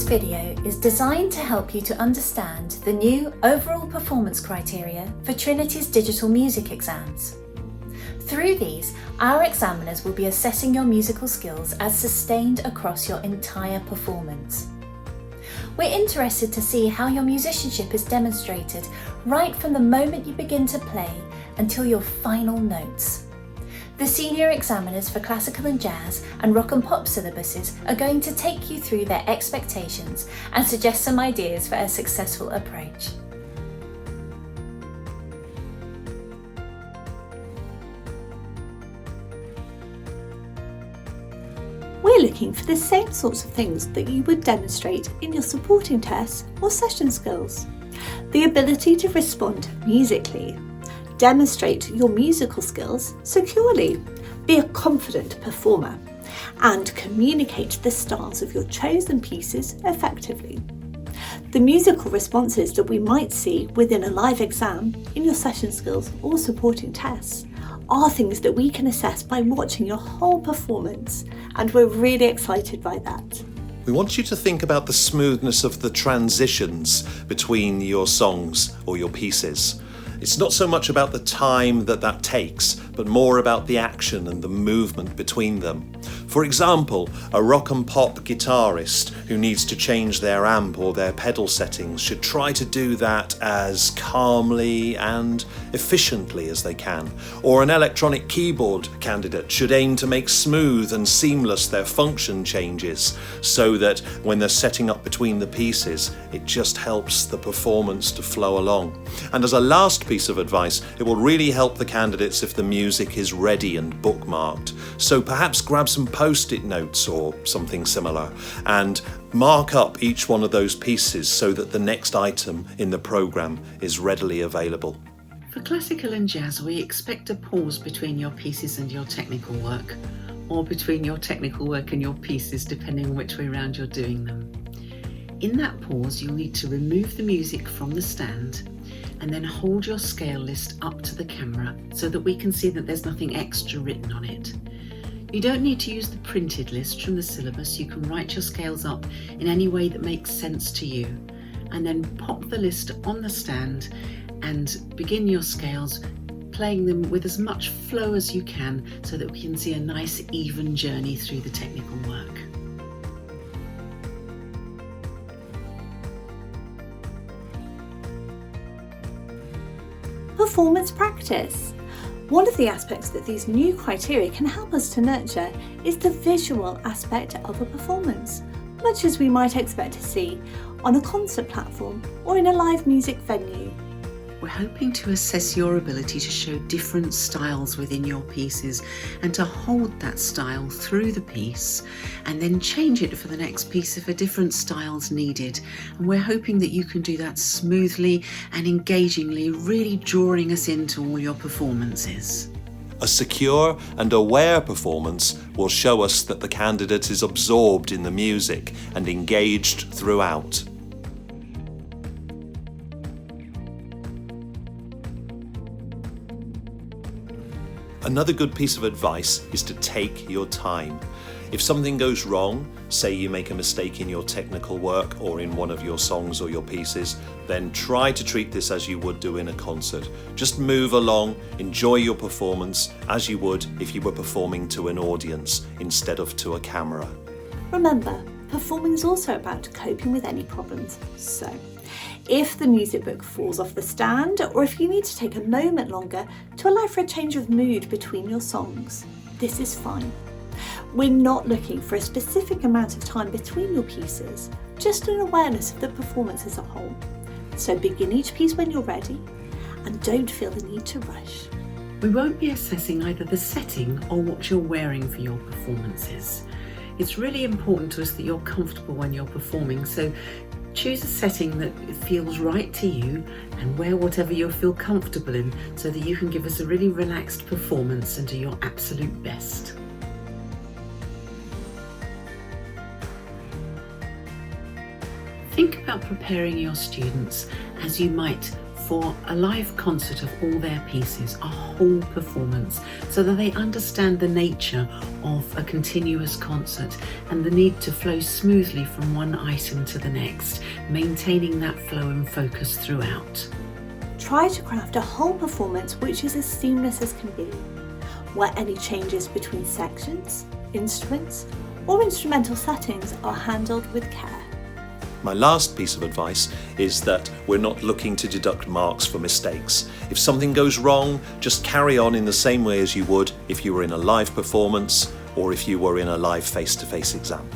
video is designed to help you to understand the new overall performance criteria for Trinity's digital music exams. Through these, our examiners will be assessing your musical skills as sustained across your entire performance. We're interested to see how your musicianship is demonstrated right from the moment you begin to play until your final notes. The senior examiners for classical and jazz and rock and pop syllabuses are going to take you through their expectations and suggest some ideas for a successful approach. We're looking for the same sorts of things that you would demonstrate in your supporting tests or session skills. The ability to respond musically, demonstrate your musical skills securely, be a confident performer, and communicate the styles of your chosen pieces effectively. The musical responses that we might see within a live exam in your session skills or supporting tests are things that we can assess by watching your whole performance, and we're really excited by that. We want you to think about the smoothness of the transitions between your songs or your pieces. It's not so much about the time that takes, but more about the action and the movement between them. For example, a rock and pop guitarist who needs to change their amp or their pedal settings should try to do that as calmly and efficiently as they can. Or an electronic keyboard candidate should aim to make smooth and seamless their function changes so that when they're setting up between the pieces, it just helps the performance to flow along. And as a last piece of advice, it will really help the candidates if the music is ready and bookmarked. So perhaps grab some post-it notes or something similar and mark up each one of those pieces so that the next item in the programme is readily available. For classical and jazz, we expect a pause between your pieces and your technical work, or between your technical work and your pieces, depending on which way around you're doing them. In that pause, you'll need to remove the music from the stand and then hold your scale list up to the camera so that we can see that there's nothing extra written on it. You don't need to use the printed list from the syllabus. You can write your scales up in any way that makes sense to you, and then pop the list on the stand and begin your scales, playing them with as much flow as you can so that we can see a nice even journey through the technical work. Performance practice. One of the aspects that these new criteria can help us to nurture is the visual aspect of a performance, much as we might expect to see on a concert platform or in a live music venue. We're hoping to assess your ability to show different styles within your pieces and to hold that style through the piece and then change it for the next piece if a different style's needed. And we're hoping that you can do that smoothly and engagingly, really drawing us into all your performances. A secure and aware performance will show us that the candidate is absorbed in the music and engaged throughout. Another good piece of advice is to take your time. If something goes wrong, say you make a mistake in your technical work or in one of your songs or your pieces, then try to treat this as you would do in a concert. Just move along, enjoy your performance as you would if you were performing to an audience instead of to a camera. Remember, performing is also about coping with any problems. So, if the music book falls off the stand, or if you need to take a moment longer to allow for a change of mood between your songs, this is fine. We're not looking for a specific amount of time between your pieces, just an awareness of the performance as a whole. So begin each piece when you're ready and don't feel the need to rush. We won't be assessing either the setting or what you're wearing for your performances. It's really important to us that you're comfortable when you're performing, so choose a setting that feels right to you and wear whatever you feel comfortable in so that you can give us a really relaxed performance and do your absolute best. Think about preparing your students as you might for a live concert of all their pieces, a whole performance, so that they understand the nature of a continuous concert and the need to flow smoothly from one item to the next, maintaining that flow and focus throughout. Try to craft a whole performance which is as seamless as can be, where any changes between sections, instruments, or instrumental settings are handled with care. My last piece of advice is that we're not looking to deduct marks for mistakes. If something goes wrong, just carry on in the same way as you would if you were in a live performance or if you were in a live face-to-face exam.